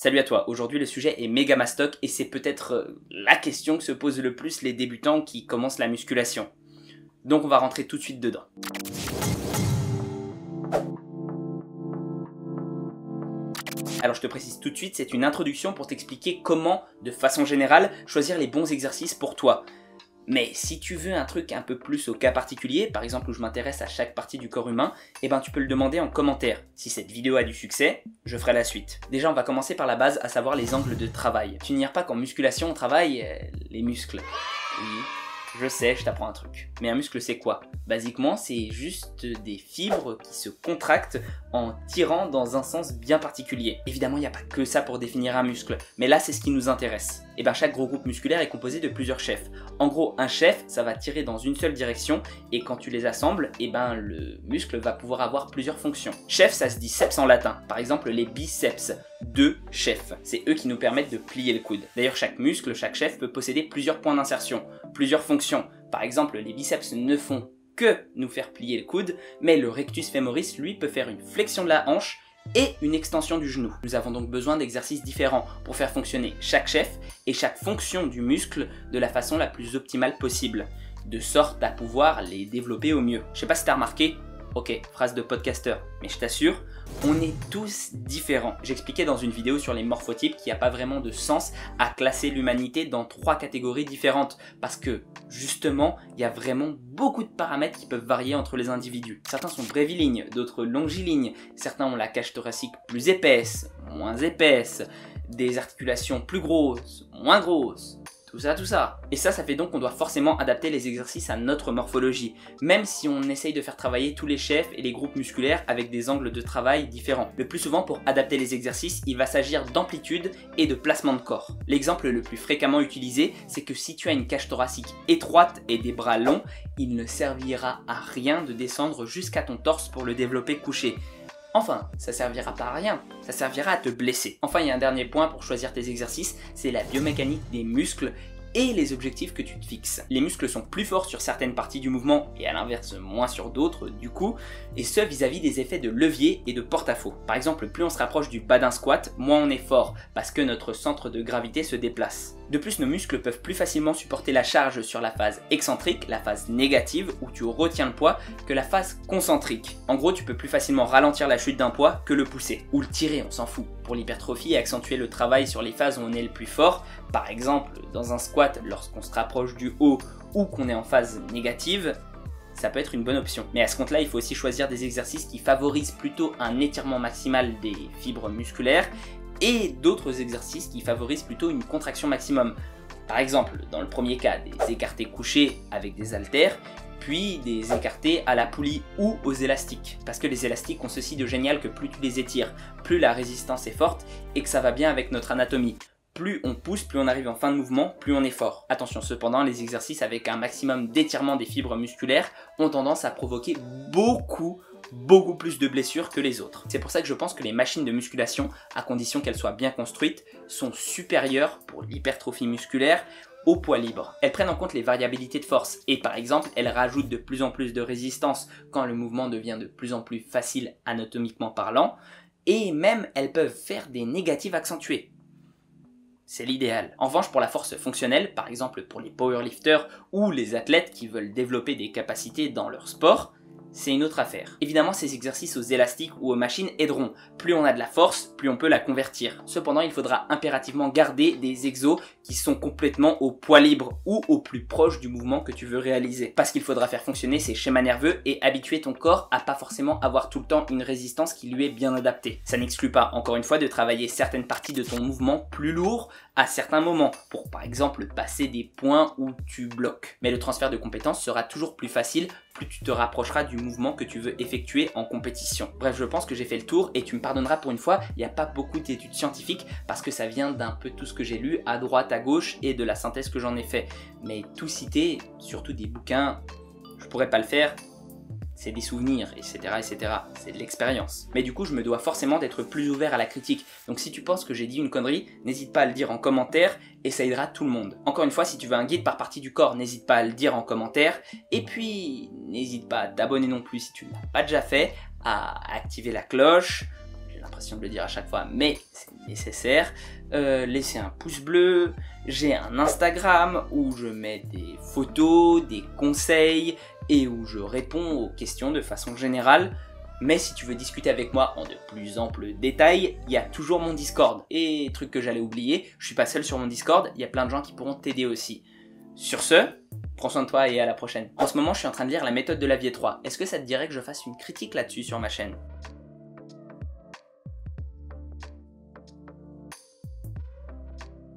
Salut à toi, aujourd'hui le sujet est méga mastoc et c'est peut-être la question que se posent le plus les débutants qui commencent la musculation. Donc on va rentrer tout de suite dedans. Alors je te précise tout de suite, c'est une introduction pour t'expliquer comment, de façon générale, choisir les bons exercices pour toi. Mais si tu veux un truc un peu plus au cas particulier, par exemple où je m'intéresse à chaque partie du corps humain, eh ben tu peux le demander en commentaire. Si cette vidéo a du succès, je ferai la suite. Déjà on va commencer par la base, à savoir les angles de travail. Tu n'ignores pas qu'en musculation on travaille les muscles. Oui, je sais, je t'apprends un truc. Mais un muscle c'est quoi? Basiquement c'est juste des fibres qui se contractent en tirant dans un sens bien particulier. Évidemment il n'y a pas que ça pour définir un muscle, mais là c'est ce qui nous intéresse. Et bien chaque gros groupe musculaire est composé de plusieurs chefs. En gros un chef ça va tirer dans une seule direction et quand tu les assembles, et ben le muscle va pouvoir avoir plusieurs fonctions. Chef ça se dit seps en latin, par exemple les biceps, deux chefs. C'est eux qui nous permettent de plier le coude. D'ailleurs chaque muscle, chaque chef peut posséder plusieurs points d'insertion, plusieurs fonctions. Par exemple les biceps ne font que nous faire plier le coude, mais le rectus femoris lui peut faire une flexion de la hanche et une extension du genou. Nous avons donc besoin d'exercices différents pour faire fonctionner chaque chef et chaque fonction du muscle de la façon la plus optimale possible, de sorte à pouvoir les développer au mieux. Je sais pas si t'as remarqué, ok, phrase de podcasteur, mais je t'assure, on est tous différents. J'expliquais dans une vidéo sur les morphotypes qu'il n'y a pas vraiment de sens à classer l'humanité dans 3 catégories différentes, parce que justement, il y a vraiment beaucoup de paramètres qui peuvent varier entre les individus. Certains sont brévilignes, d'autres longilignes, certains ont la cage thoracique plus épaisse, moins épaisse, des articulations plus grosses, moins grosses. Tout ça. Et ça fait donc qu'on doit forcément adapter les exercices à notre morphologie, même si on essaye de faire travailler tous les chefs et les groupes musculaires avec des angles de travail différents. Le plus souvent, pour adapter les exercices, il va s'agir d'amplitude et de placement de corps. L'exemple le plus fréquemment utilisé, c'est que si tu as une cage thoracique étroite et des bras longs, il ne servira à rien de descendre jusqu'à ton torse pour le développer couché. Enfin, ça servira pas à rien, ça servira à te blesser. Enfin, il y a un dernier point pour choisir tes exercices, c'est la biomécanique des muscles et les objectifs que tu te fixes. Les muscles sont plus forts sur certaines parties du mouvement et à l'inverse moins sur d'autres du coup, et ce vis-à-vis des effets de levier et de porte-à-faux. Par exemple, plus on se rapproche du bas d'un squat, moins on est fort parce que notre centre de gravité se déplace. De plus, nos muscles peuvent plus facilement supporter la charge sur la phase excentrique, la phase négative où tu retiens le poids, que la phase concentrique. En gros, tu peux plus facilement ralentir la chute d'un poids que le pousser. Ou le tirer, on s'en fout. Pour l'hypertrophie et accentuer le travail sur les phases où on est le plus fort, par exemple dans un squat lorsqu'on se rapproche du haut ou qu'on est en phase négative, ça peut être une bonne option. Mais à ce compte-là, il faut aussi choisir des exercices qui favorisent plutôt un étirement maximal des fibres musculaires et d'autres exercices qui favorisent plutôt une contraction maximum. Par exemple, dans le premier cas, des écartés couchés avec des haltères, puis des écartés à la poulie ou aux élastiques. Parce que les élastiques ont ceci de génial que plus tu les étires, plus la résistance est forte et que ça va bien avec notre anatomie. Plus on pousse, plus on arrive en fin de mouvement, plus on est fort. Attention cependant, les exercices avec un maximum d'étirement des fibres musculaires ont tendance à provoquer beaucoup plus de blessures que les autres. C'est pour ça que je pense que les machines de musculation, à condition qu'elles soient bien construites, sont supérieures pour l'hypertrophie musculaire au poids libre. Elles prennent en compte les variabilités de force et par exemple, elles rajoutent de plus en plus de résistance quand le mouvement devient de plus en plus facile anatomiquement parlant et même elles peuvent faire des négatives accentuées. C'est l'idéal. En revanche, pour la force fonctionnelle, par exemple pour les powerlifters ou les athlètes qui veulent développer des capacités dans leur sport, c'est une autre affaire. Évidemment, ces exercices aux élastiques ou aux machines aideront. Plus on a de la force, plus on peut la convertir. Cependant, il faudra impérativement garder des exos qui sont complètement au poids libre ou au plus proche du mouvement que tu veux réaliser. Parce qu'il faudra faire fonctionner ces schémas nerveux et habituer ton corps à pas forcément avoir tout le temps une résistance qui lui est bien adaptée. Ça n'exclut pas, encore une fois, de travailler certaines parties de ton mouvement plus lourd à certains moments, pour par exemple passer des points où tu bloques. Mais le transfert de compétences sera toujours plus facile plus tu te rapprocheras du mouvement que tu veux effectuer en compétition. Bref, je pense que j'ai fait le tour et tu me pardonneras pour une fois, il n'y a pas beaucoup d'études scientifiques parce que ça vient d'un peu tout ce que j'ai lu à droite, à gauche et de la synthèse que j'en ai fait. Mais tout citer, surtout des bouquins, je pourrais pas le faire. C'est des souvenirs, etc., etc. C'est de l'expérience. Mais du coup, je me dois forcément d'être plus ouvert à la critique. Donc si tu penses que j'ai dit une connerie, n'hésite pas à le dire en commentaire et ça aidera tout le monde. Encore une fois, si tu veux un guide par partie du corps, n'hésite pas à le dire en commentaire. Et puis, n'hésite pas à t'abonner non plus si tu ne l'as pas déjà fait, à activer la cloche. J'ai l'impression l'impression de le dire à chaque fois, mais c'est nécessaire. Laissez un pouce bleu. J'ai un Instagram où je mets des photos, des conseils et où je réponds aux questions de façon générale. Mais si tu veux discuter avec moi en de plus amples détails, il y a toujours mon Discord. Et truc que j'allais oublier, je suis pas seul sur mon Discord, il y a plein de gens qui pourront t'aider aussi. Sur ce, prends soin de toi et à la prochaine. En ce moment, je suis en train de lire La méthode de la vie 3. Est-ce que ça te dirait que je fasse une critique là-dessus sur ma chaîne ?